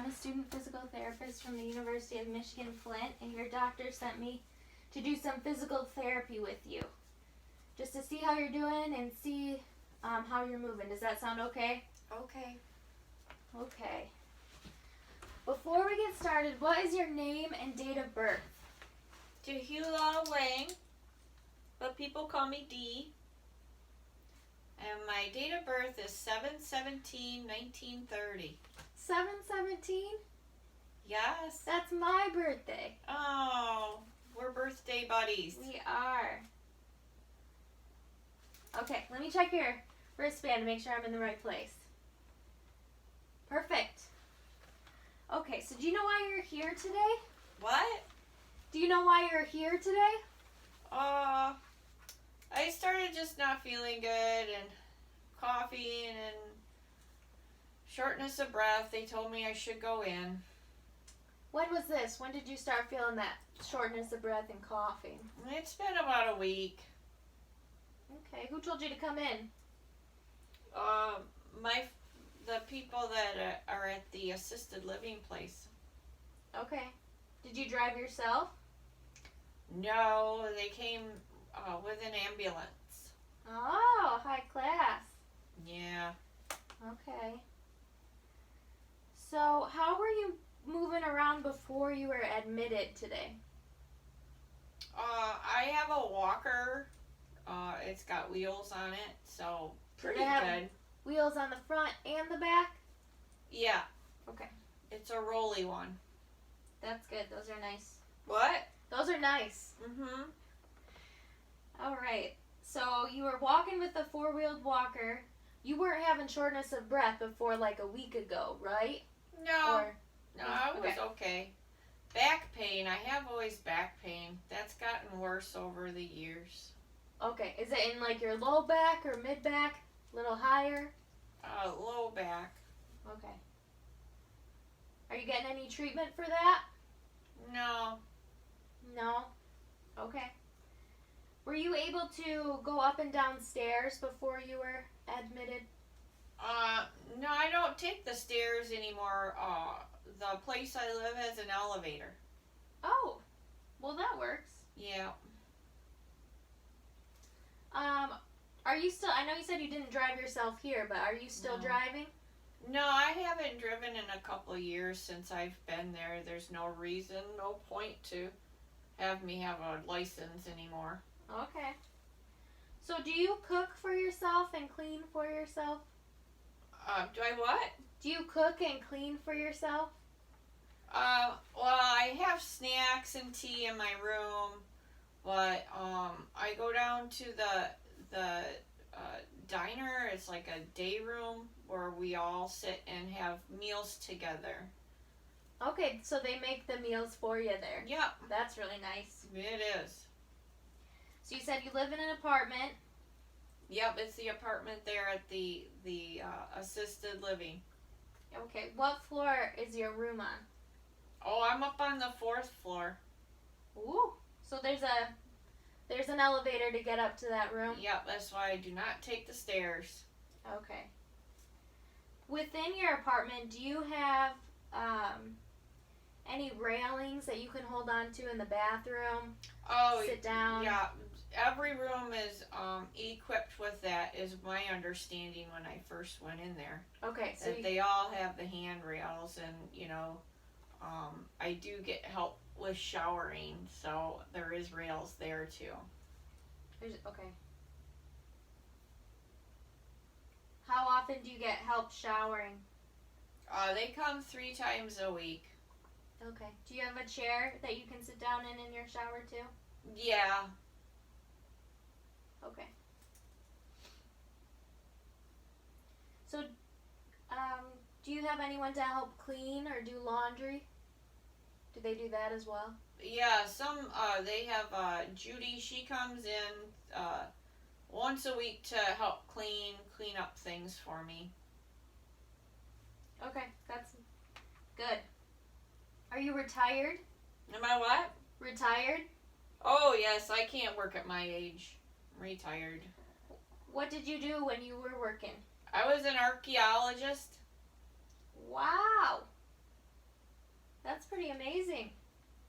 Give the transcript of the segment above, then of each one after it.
a student physical therapist from the University of Michigan Flint, and your doctor sent me to do some physical therapy with you. Just to see how you're doing and see how you're moving. Does that sound okay? Okay. Okay. Before we get started, what is your name and date of birth? Tehula Wang, but people call me Dee. And my date of birth is 7/17/1930. 7/17? Yes. That's my birthday. Oh, we're birthday buddies. We are. Okay, let me check your wristband to make sure I'm in the right place. Perfect. Okay, so do you know why you're here today? What? Do you know why you're here today? I started just not feeling good and coughing and shortness of breath. They told me I should go in. When was this? When did you start feeling that shortness of breath and coughing? It's been about a week. Okay, who told you to come in? The people that are at the assisted living place. Okay. Did you drive yourself? No, they came with an ambulance. Oh, high class. Yeah. Okay. So, how were you moving around before you were admitted today? I have a walker. It's got wheels on it, so pretty good. Wheels on the front and the back? Yeah. Okay. It's a rolly one. That's good. Those are nice. What? Those are nice. Mm-hmm. All right. So you were walking with a four-wheeled walker. You weren't having shortness of breath before like a week ago, right? No. No, I was okay. Back pain. I have always back pain. That's gotten worse over the years. Okay. Is it in like your low back or mid back? A little higher? Low back. Okay. Are you getting any treatment for that? No. No? Okay. Were you able to go up and down stairs before you were admitted? No, I don't take the stairs anymore. The place I live has an elevator. Oh, well that works. Yeah. Are you still, I know you said you didn't drive yourself here, but are you still driving? No, I haven't driven in a couple of years since I've been there. There's no reason, no point to have me have a license anymore. Okay. So do you cook for yourself and clean for yourself? Do I what? Do you cook and clean for yourself? Well, I have snacks and tea in my room, but I go down to the diner. It's like a day room where we all sit and have meals together. Okay, so they make the meals for you there. Yep. That's really nice. It is. So you said you live in an apartment. Yep, it's the apartment there at the assisted living. Okay, what floor is your room on? Oh, I'm up on the 4th floor. Ooh, so there's an elevator to get up to that room? Yep, that's why I do not take the stairs. Okay. Within your apartment, do you have any railings that you can hold on to in the bathroom? Oh, sit down? Yeah, every room is equipped with that, is my understanding when I first went in there. Okay, so that they all have the handrails, and I do get help with showering, so there is rails there too. Okay. How often do you get help showering? They come 3 times a week. Okay. Do you have a chair that you can sit down in your shower too? Yeah. Okay. So, do you have anyone to help clean or do laundry? Do they do that as well? Yeah, they have Judy. She comes in once a week to help clean up things for me. Okay, that's good. Are you retired? Am I what? Retired? Oh, yes, I can't work at my age. I'm retired. What did you do when you were working? I was an archaeologist. Wow. That's pretty amazing.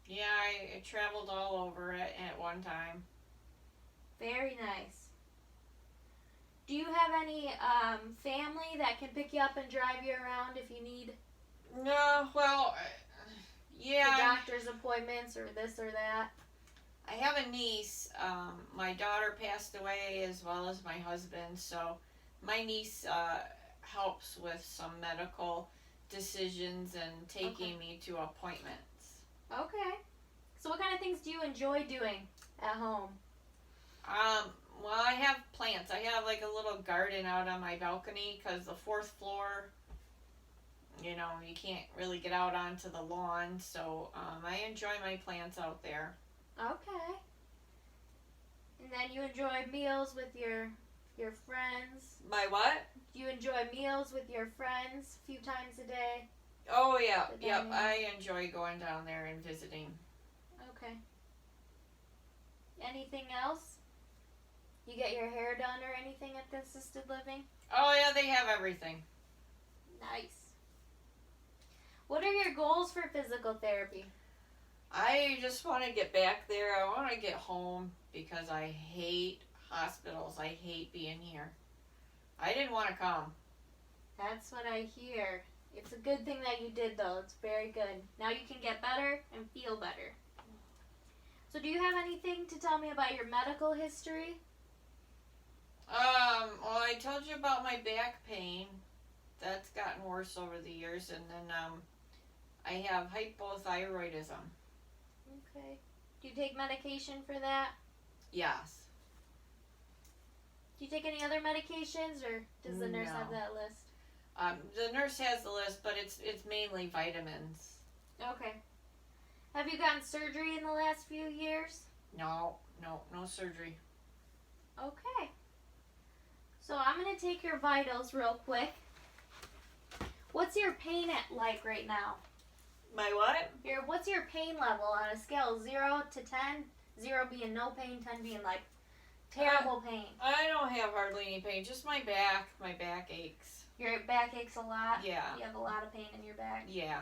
Yeah, I traveled all over it at one time. Very nice. Do you have any family that can pick you up and drive you around if you need No, well, the yeah. doctor's appointments or this or that? I have a niece. My daughter passed away as well as my husband, so my niece helps with some medical decisions and taking me to appointments. Okay. So what kind of things do you enjoy doing at home? Well, I have plants. I have like a little garden out on my balcony because the fourth floor, you can't really get out onto the lawn, so I enjoy my plants out there. Okay. And then you enjoy meals with your friends. My what? Do you enjoy meals with your friends a few times a day? Oh, yeah. Yep, I enjoy going down there and visiting. Okay. Anything else? You get your hair done or anything at the assisted living? Oh, yeah, they have everything. Nice. What are your goals for physical therapy? I just want to get back there. I want to get home because I hate hospitals. I hate being here. I didn't want to come. That's what I hear. It's a good thing that you did, though. It's very good. Now you can get better and feel better. So do you have anything to tell me about your medical history? Well, I told you about my back pain. That's gotten worse over the years. And then, I have hypothyroidism. Okay. Do you take medication for that? Yes. Do you take any other medications, or does the nurse have No. that list? The nurse has the list, but it's mainly vitamins. Okay. Have you gotten surgery in the last few years? No surgery. Okay. So I'm going to take your vitals real quick. What's your pain like right now? My what? What's your pain level on a scale of 0 to 10? 0 being no pain, 10 being like terrible pain. I don't have hardly any pain. Just my back. My back aches. Your back aches a lot? Yeah. You have a lot of pain in your back? Yeah.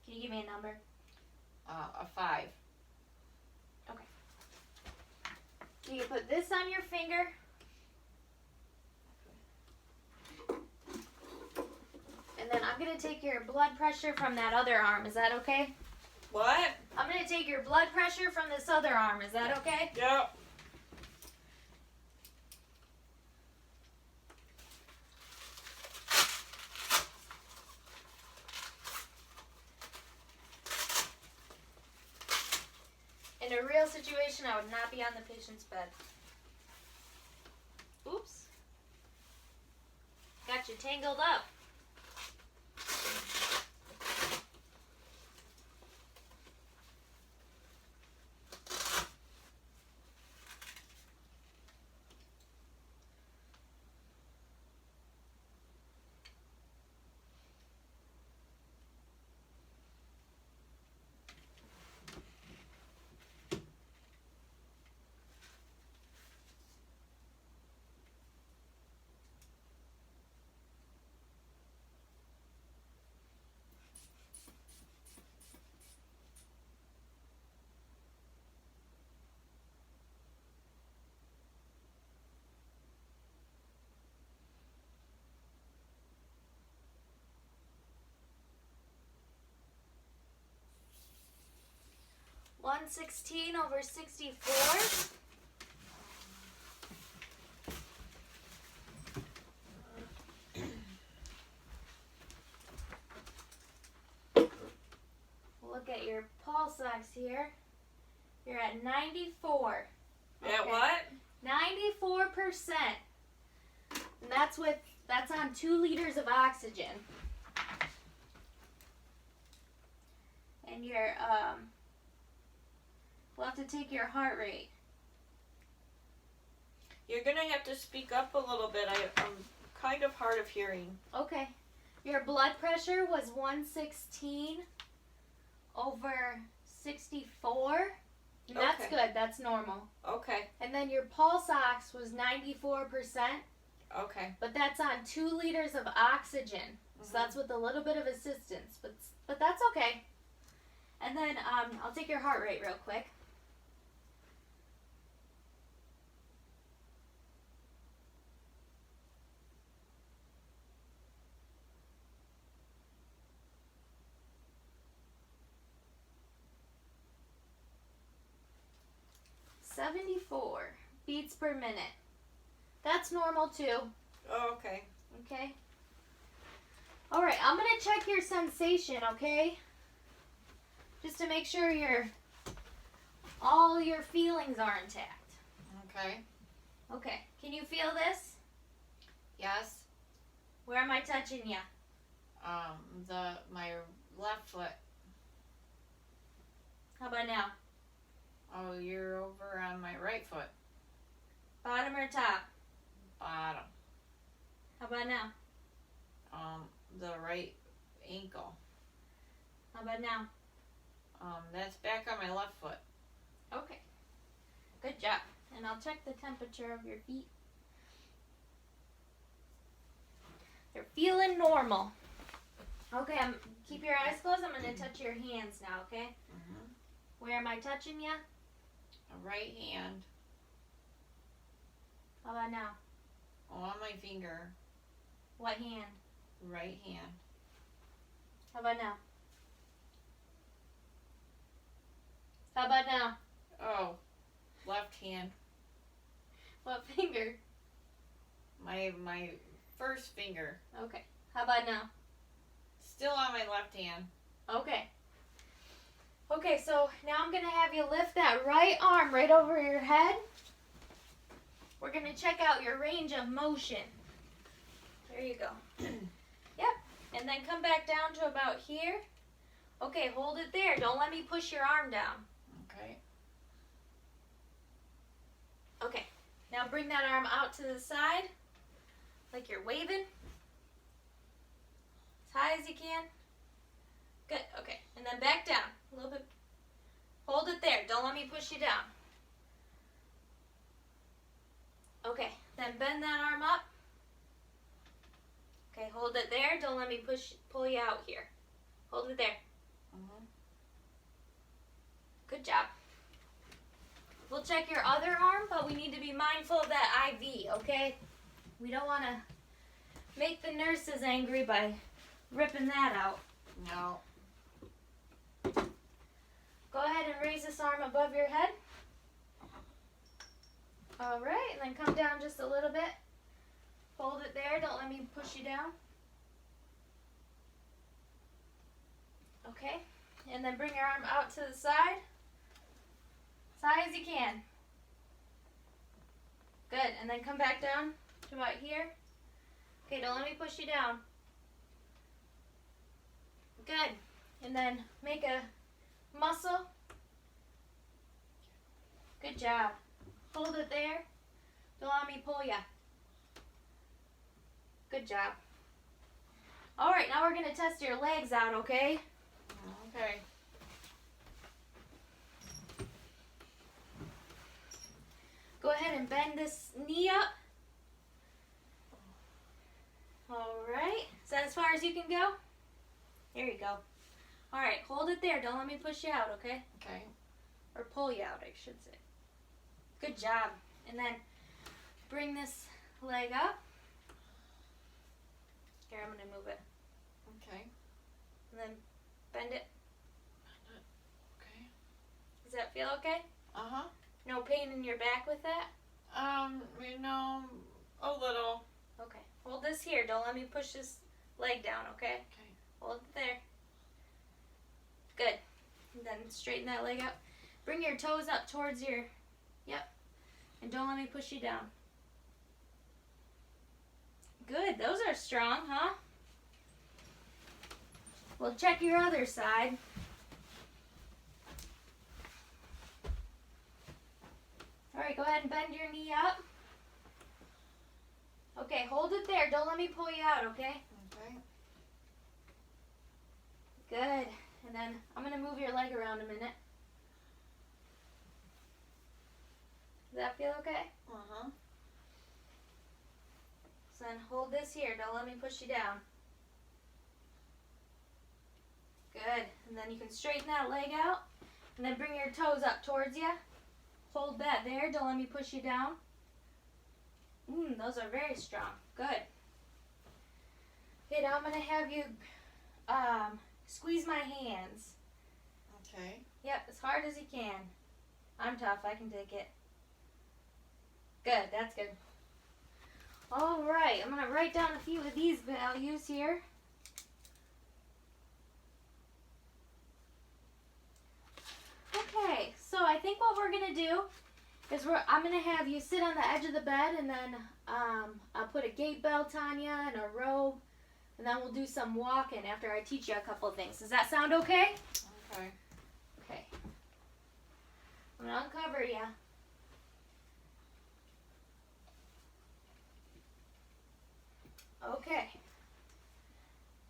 Can you give me a number? A 5. You can put this on your finger. And then I'm going to take your blood pressure from that other arm. Is that okay? What? I'm going to take your blood pressure from this other arm. Is that okay? Yep. In a real situation, I would not be on the patient's bed. Oops. Got you tangled up. (116/64). Look at your pulse ox here. You're at 94. At Okay. what? 94%. And that's on 2 liters of oxygen. And we'll have to take your heart rate. You're gonna have to speak up a little bit. I'm kind of hard of hearing. Okay. Your blood pressure was 116/64. And that's Okay. good. That's normal. Okay. And then your pulse ox was 94%. Okay. but that's on 2 liters of oxygen. So that's with a little bit of assistance, but that's okay. And then I'll take your heart rate real quick. .74 beats per minute. That's normal too. Oh, okay. Okay. All right, I'm gonna check your sensation, okay? Just to make sure all your feelings are intact. Okay. Okay. Can you feel this? Yes. Where am I touching you? My left foot. How about now? Oh, you're over on my right foot. Bottom or top? Bottom. How about now? The right ankle. How about now? That's back on my left foot. Okay. Good job. And I'll check the temperature of your feet. They're feeling normal. Okay, keep your eyes closed. I'm going to touch your hands now, okay? Mm-hmm. Where am I touching you? Right hand. How about now? On my finger. What hand? Right hand. How about now? How about now? Oh, left hand. What finger? My first finger. Okay. How about now? Still on my left hand. Okay. Okay, so now I'm going to have you lift that right arm right over your head. We're going to check out your range of motion. There you go. Yep. And then come back down to about here. Okay, hold it there. Don't let me push your arm down. Okay. Okay. Now bring that arm out to the side like you're waving. As high as you can. Good. Okay. And then back down. A little bit. Hold it there. Don't let me push you down. Okay. Then bend that arm up. Okay. Hold it there. Don't let me pull you out here. Hold it there. Mm-hmm. Good job. We'll check your other arm, but we need to be mindful of that IV, okay? We don't want to make the nurses angry by ripping that out. No. Go ahead and raise this arm above your head. All right, and then come down just a little bit. Hold it there. Don't let me push you down. Okay, and then bring your arm out to the side. As high as you can. Good, and then come back down to about here. Okay, don't let me push you down. Good, and then make a muscle. Good job. Hold it there. Don't let me pull ya. Good job. All right, now we're going to test your legs out, okay? Okay. Go ahead and bend this knee up. All right. Is that as far as you can go? There you go. All right, hold it there. Don't let me push you out, okay? Okay. Or pull you out, I should say. Good job. And then bring this leg up. Here, I'm going to move it. Okay. And then bend it. Okay. Does that feel okay? Uh-huh. No pain in your back with that? You know, a little. Okay. Hold this here. Don't let me push this leg down, okay? Okay. Hold it there. Good. And then straighten that leg up. Bring your toes up towards your... Yep. And don't let me push you down. Good. Those are strong, huh? We'll check your other side. All right, go ahead and bend your knee up. Okay, hold it there. Don't let me pull you out, okay? Okay. Good. And then I'm going to move your leg around a minute. Does that feel okay? Uh-huh. then hold this here. Don't let me push you down. Good. And then you can straighten that leg out. And then bring your toes up towards you. Hold that there. Don't let me push you down. Those are very strong. Good. Okay, now I'm going to have you squeeze my hands. Okay. Yep, as hard as you can. I'm tough. I can take it. Good. That's good. All right. I'm going to write down a few of these values here. Okay, so I think what we're going to do is I'm going to have you sit on the edge of the bed, and then I'll put a gait belt on you and a robe, and then we'll do some walking after I teach you a couple of things. Does that sound okay? Okay. Okay. I'm going to uncover you. Okay.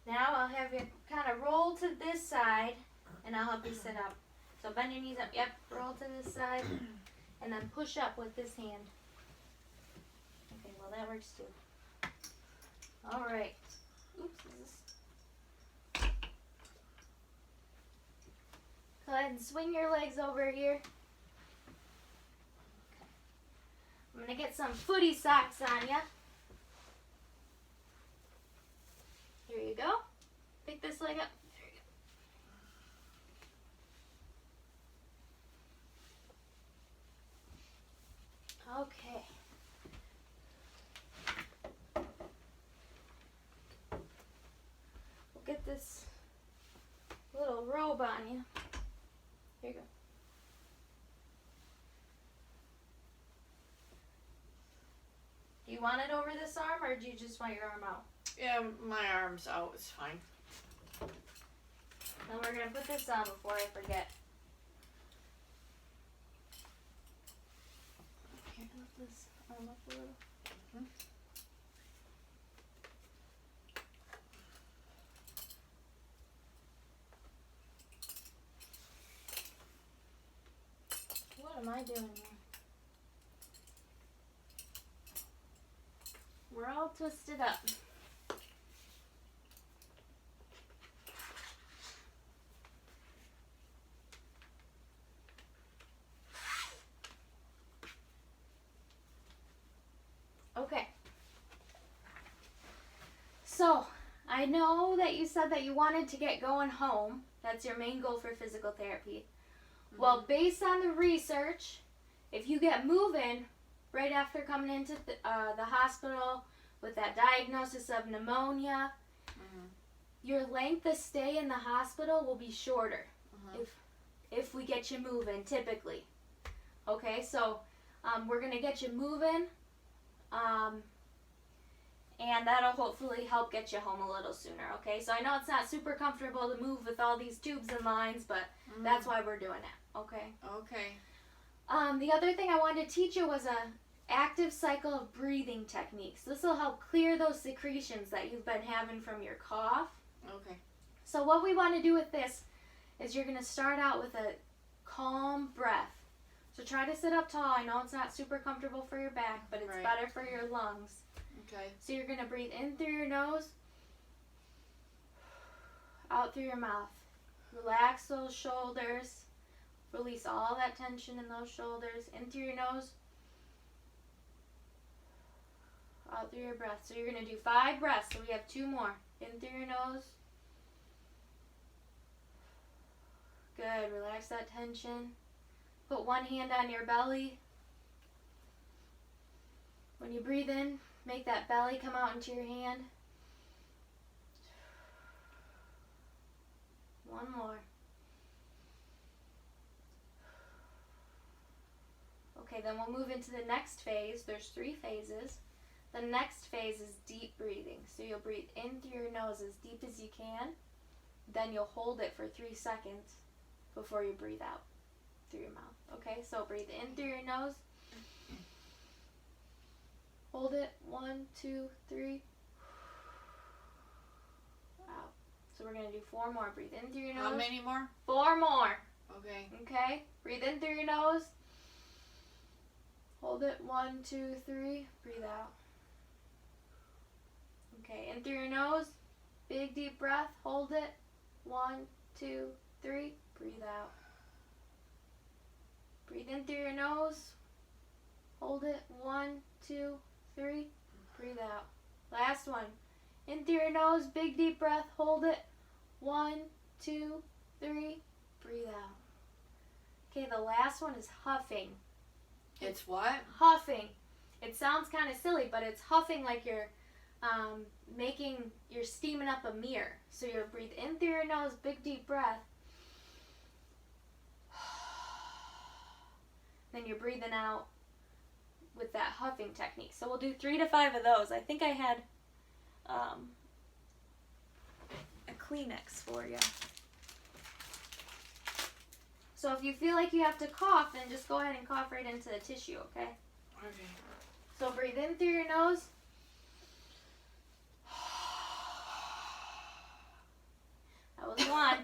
Now I'll have you kind of roll to this side, and I'll help you sit up. So bend your knees up. Yep. Roll to this side, and then push up with this hand. Okay. Well, that works too. All right. Oops. Go ahead and swing your legs over here. I'm going to get some footy socks on you. Here you go. Pick this leg up. There you go. Okay. We'll get this little robe on you. Here you go. Do you want it over this arm, or do you just want your arm out? Yeah, my arm's out. It's fine. Then we're going to put this on before I forget. Here, lift this arm up a little. What am I doing here? We're all twisted up. Okay. So, I know that you said that you wanted to get going home. That's your main goal for physical therapy. Mm-hmm. Well, based on the research, if you get moving right after coming into the hospital with that diagnosis of pneumonia, your length of stay in the hospital will be shorter if we get you moving, typically. Okay, so we're going to get you moving, and that'll hopefully help get you home a little sooner, okay? So I know it's not super comfortable to move with all these tubes and lines, but that's why we're doing it, okay? Okay. The other thing I wanted to teach you was a active cycle of breathing techniques. This will help clear those secretions that you've been having from your cough. Okay. So what we want to do with this is you're going to start out with a calm breath. So try to sit up tall. I know it's not super comfortable for your back, but it's better for your lungs. Okay. So you're going to breathe in through your nose, out through your mouth. Relax those shoulders. Release all that tension in those shoulders. In through your nose, out through your breath. So you're going to do 5 breaths. So we have 2 more. In through your nose. Good. Relax that tension. Put one hand on your belly. When you breathe in, make that belly come out into your hand. 1 more. Okay, then we'll move into the next phase. There's 3 phases. The next phase is deep breathing. So you'll breathe in through your nose as deep as you can. Then you'll hold it for 3 seconds before you breathe out through your mouth. Okay, so breathe in through your nose. Hold it. 1, 2, 3. Out. So we're going to do 4 more. Breathe in through your nose. How many more? 4 more. Okay. Okay, breathe in through your nose. Hold it. 1, 2, 3. Breathe out. Okay, in through your nose. Big deep breath. Hold it. 1, 2, 3. Breathe out. Breathe in through your nose. Hold it. 1, 2, 3. Breathe out. Last one. In through your nose. Big deep breath. Hold it. 1, 2, 3. Breathe out. Okay, the last one is huffing. It's what? Huffing. It sounds kind of silly, but it's huffing like you're you're steaming up a mirror. So you breathe in through your nose, big deep breath. Then you're breathing out with that huffing technique. So we'll do 3 to 5 of those. I think I had a Kleenex for you. So if you feel like you have to cough, then just go ahead and cough right into the tissue, okay? Okay. So breathe in through your nose. That was one.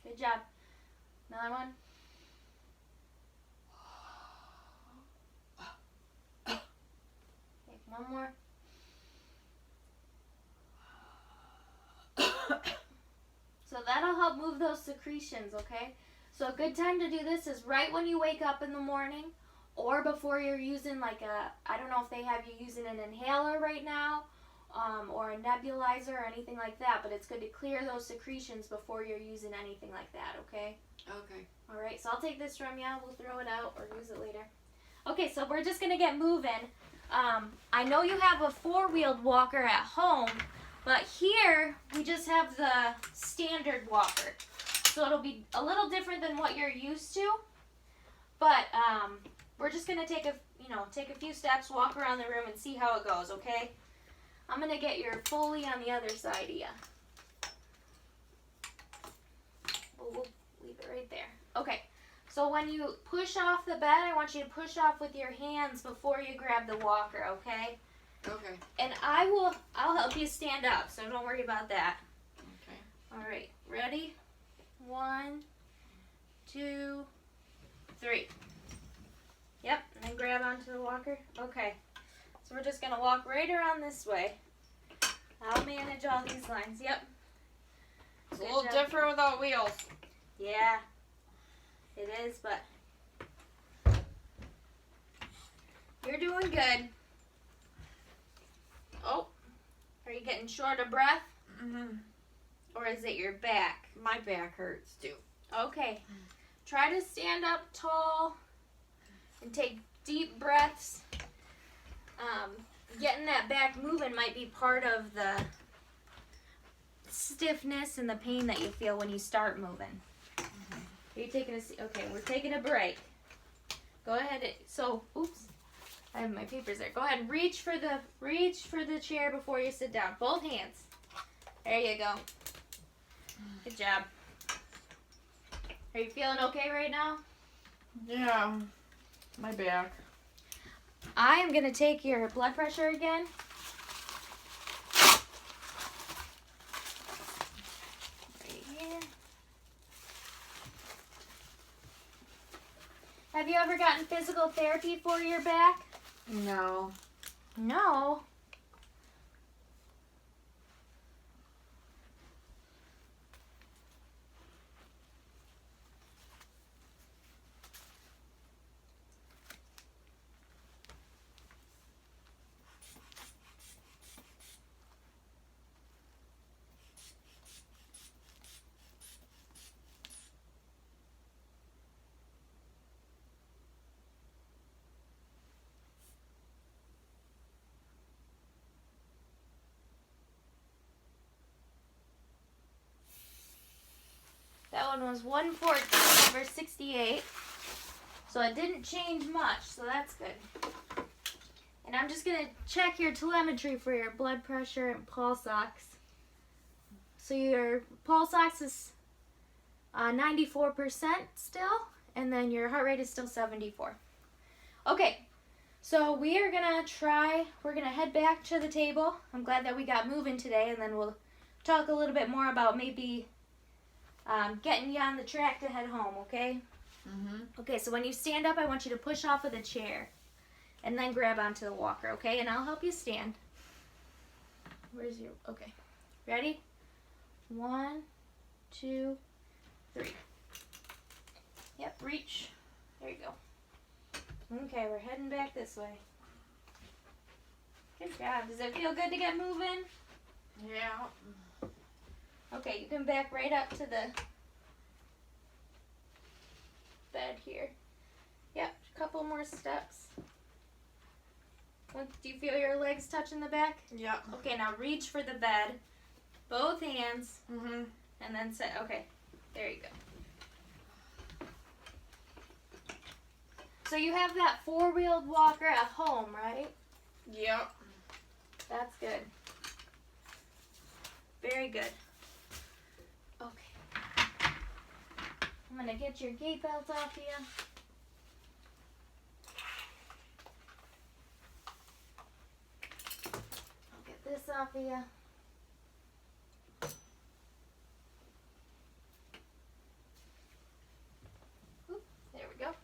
Good job. Another one. Okay, one more. So that'll help move those secretions, okay? So a good time to do this is right when you wake up in the morning, or before you're using I don't know if they have you using an inhaler right now, or a nebulizer or anything like that, but it's good to clear those secretions before you're using anything like that, okay? Okay. Alright, so I'll take this from you. We'll throw it out or use it later. Okay, so we're just going to get moving. I know you have a 4-wheeled walker at home, but here we just have the standard walker. So it'll be a little different than what you're used to, but we're just going to take a few steps, walk around the room and see how it goes, okay? I'm going to get your Foley on the other side of you. We'll leave it right there. Okay, so when you push off the bed, I want you to push off with your hands before you grab the walker, okay? Okay. And I'll help you stand up, so don't worry about that. Okay. All right, ready? 1, 2, 3. Yep, and then grab onto the walker. Okay, so we're just gonna walk right around this way. I'll manage all these lines. Yep. It's a Good little job. different without wheels. Yeah, it is, but you're doing good. Oh, are you getting short of breath? Mm-hmm. Or is it your back? My back hurts too. Okay. Try to stand up tall and take deep breaths. Getting that back moving might be part of the stiffness and the pain that you feel when you start moving. Are you taking okay, we're taking a break. Go ahead. Oops. I have my papers there. Go ahead and reach for the chair before you sit down. Both hands. There you go. Good job. Are you feeling okay right now? Yeah. My back. I am going to take your blood pressure again. Right here. Have you ever gotten physical therapy for your back? No. No. That one was 114/68. So it didn't change much, so that's good. And I'm just going to check your telemetry for your blood pressure and pulse ox. So your pulse ox is 94% still, and then your heart rate is still 74. Okay, so we're going to head back to the table. I'm glad that we got moving today, and then we'll talk a little bit more about maybe getting you on the track to head home, okay? Mm-hmm. Okay, so when you stand up, I want you to push off of the chair and then grab onto the walker, okay? And I'll help you stand. Where's your, okay. Ready? 1, 2, 3. Yep, reach. There you go. Okay, we're heading back this way. Good job. Does it feel good to get moving? Yeah. Okay, you can back right up to the bed here. Yep, a couple more steps. Do you feel your legs touching the back? Yeah. Okay, now reach for the bed. Both hands. Mhm. And then sit. Okay, there you go. So you have that 4-wheeled walker at home, right? Yep. That's good. Very good. Okay. I'm going to get your gait belt off you. I'll get this off of you. Oop, there we go.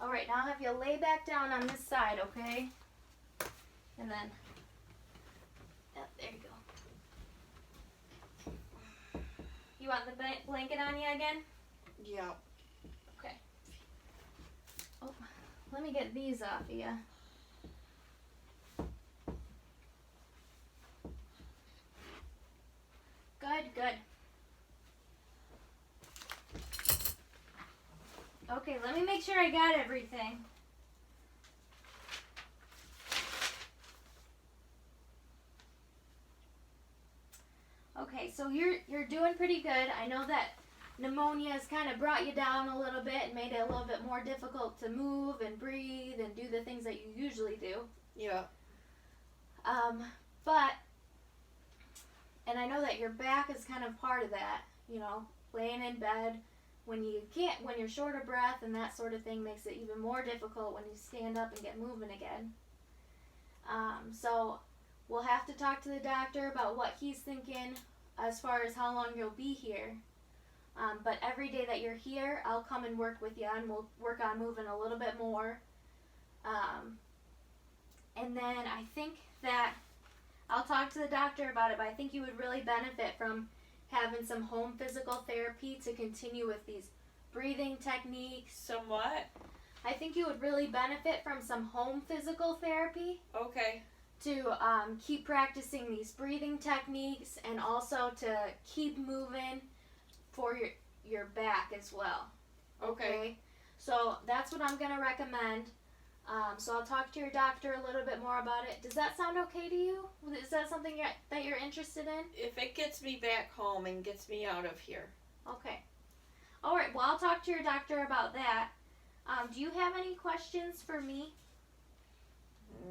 Alright, now I'll have you lay back down on this side, okay? And then, yep, there you go. You want the blanket on you again? Yep. Okay. Oh, let me get these off of you. Good, good. Okay, let me make sure I got everything. Okay, so you're doing pretty good. I know that pneumonia has kind of brought you down a little bit and made it a little bit more difficult to move and breathe and do the things that you usually do. Yeah. But, and I know that your back is kind of part of that, you know, laying in bed when you're short of breath and that sort of thing makes it even more difficult when you stand up and get moving again. So we'll have to talk to the doctor about what he's thinking as far as how long you'll be here. But every day that you're here, I'll come and work with you and we'll work on moving a little bit more. And then I think that I'll talk to the doctor about it, but I think you would really benefit from having some home physical therapy to continue with these breathing techniques. Somewhat. I think you would really benefit from some home physical therapy Okay. to keep practicing these breathing techniques and also to keep moving for your back as well. Okay. So that's what I'm going to recommend. So I'll talk to your doctor a little bit more about it. Does that sound okay to you? Is that something that you're interested in? If it gets me back home and gets me out of here. Okay. All right. Well, I'll talk to your doctor about that. Do you have any questions for me?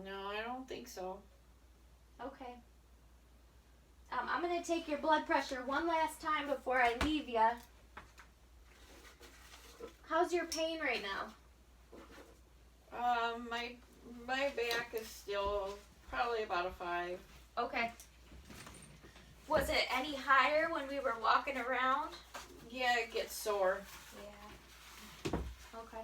No, I don't think so. Okay. I'm going to take your blood pressure one last time before I leave you. How's your pain right now? My back is still probably about a 5. Okay. Was it any higher when we were walking around? Yeah, it gets sore. Yeah. Okay.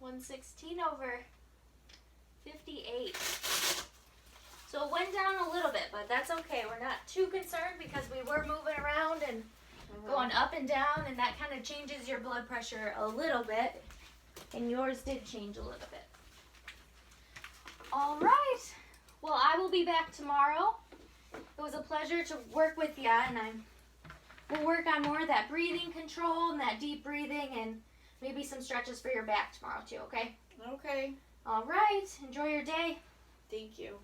$116/58. So it went down a little bit, but that's okay. We're not too concerned because we were moving around and going up and down, and that kind of changes your blood pressure a little bit. And yours did change a little bit. All right. Well, I will be back tomorrow. It was a pleasure to work with you, and we'll work on more of that breathing control and that deep breathing and maybe some stretches for your back tomorrow too, okay? Okay. All right. Enjoy your day. Thank you.